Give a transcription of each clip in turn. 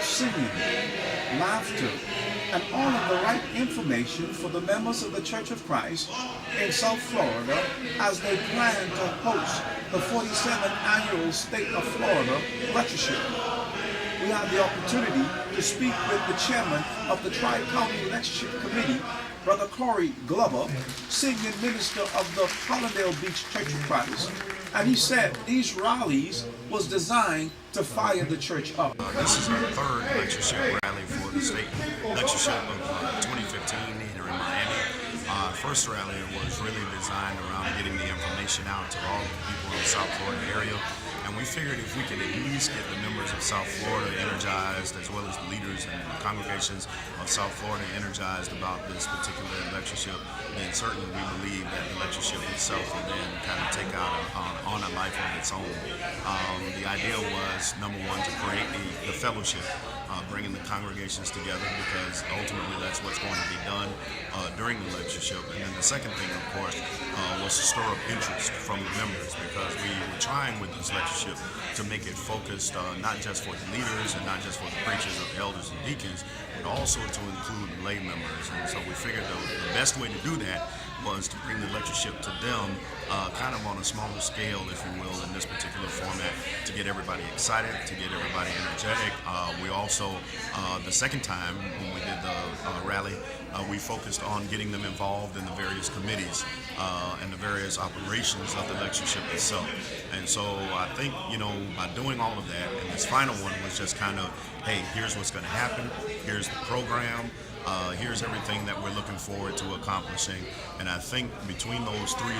singing, laughter, and all of the right information for the members of the Church of Christ in South Florida as they plan to host the 47th Annual State of Florida Lectureship. We had the opportunity to speak with the chairman of the Tri-County Lectureship Committee, Brother Corey Glover, senior minister of the Hollandale Beach Church of Christ, and he said these rallies was designed to fire the church up. This is our third lectureship rally for the state lectureship of 2015 here in Miami. Our first rally was really designed around getting the information out to all the people in the South Florida area. And we figured if we could at least get the members of South Florida energized, as well as the leaders and the congregations of South Florida energized about this particular lectureship, then certainly we believe that the lectureship itself will then kind of take out on a life of its own. The idea was, number one, to create the fellowship, bringing the congregations together, because ultimately that's what's going to be done during the lectureship. And then the second thing, of course, was to stir up interest from the members, because we were trying with this lectureship to make it focused not just for the leaders and not just for the preachers or the elders and deacons, but also to include lay members. And so we figured the best way to do that was to bring the lectureship to them kind of on a smaller scale, if you will, in this particular format, to get everybody excited, to get everybody energetic. We also, the second time when we did the rally, we focused on getting them involved in the various committees and the various operations of the lectureship itself. And so I think, by doing all of that, and this final one was just kind of, hey, here's what's going to happen, here's the program, here's everything that we're looking forward to accomplishing. And I think between those three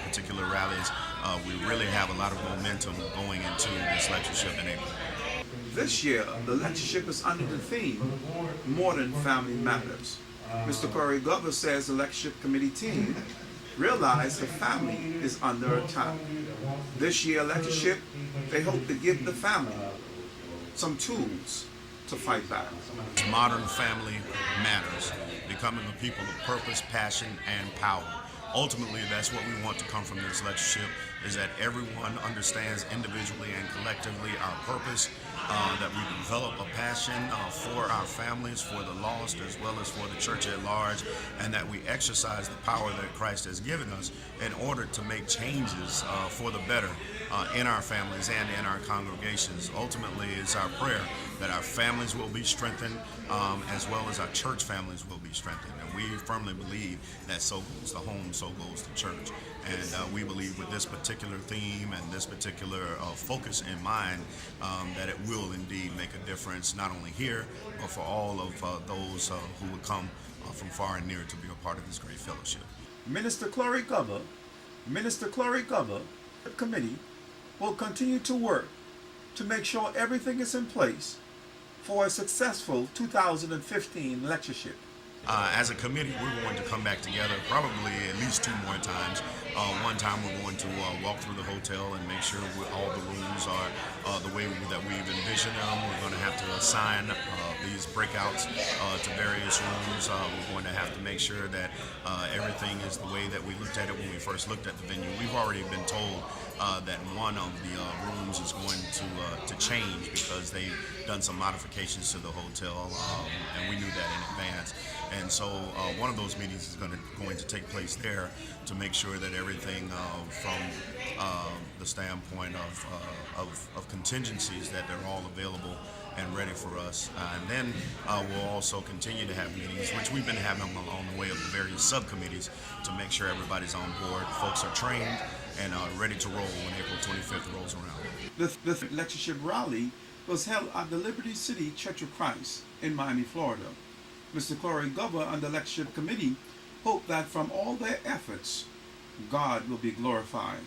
particular rallies, we really have a lot of momentum going into this lectureship in April. This year, the lectureship is under the theme, Modern Family Matters. Mr. Corey Glover says the lectureship committee team realized the family is under attack. This year lectureship, they hope to give the family some tools to fight back. Modern family matters, becoming a people of purpose, passion, and power. Ultimately, that's what we want to come from this lectureship, is that everyone understands individually and collectively our purpose, that we develop a passion for our families, for the lost, as well as for the church at large, and that we exercise the power that Christ has given us in order to make changes for the better in our families and in our congregations. Ultimately, it's our prayer that our families will be strengthened, as well as our church families will be strengthened. And we firmly believe that so goes the home, so goes the church. And we believe with this particular theme and this particular focus in mind, that it will indeed make a difference, not only here, but for all of those who would come from far and near to be a part of this great fellowship. Minister Corey Glover, the committee will continue to work to make sure everything is in place for a successful 2015 lectureship. As a committee, we're going to come back together probably at least 2 more times. One time we're going to walk through the hotel and make sure all the rooms are the way that we've envisioned them. We're going to have to assign these breakouts to various rooms. We're going to have to make sure that everything is the way that we looked at it when we first looked at the venue. We've already been told that one of the rooms is going to change because they've done some modifications to the hotel, and we knew that in advance. And so one of those meetings is going to take place there to make sure that everything from the standpoint of contingencies, that they're all available and ready for us. And then we'll also continue to have meetings, which we've been having along the way of the various subcommittees, to make sure everybody's on board, folks are trained, and ready to roll when April 25th rolls around. The lectureship rally was held at the Liberty City Church of Christ in Miami, Florida. Mr. Corey Glover and the lectureship committee hope that from all their efforts, God will be glorified.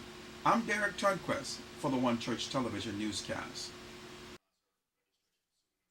I'm Derek Turnquest for the One Church Television Newscast.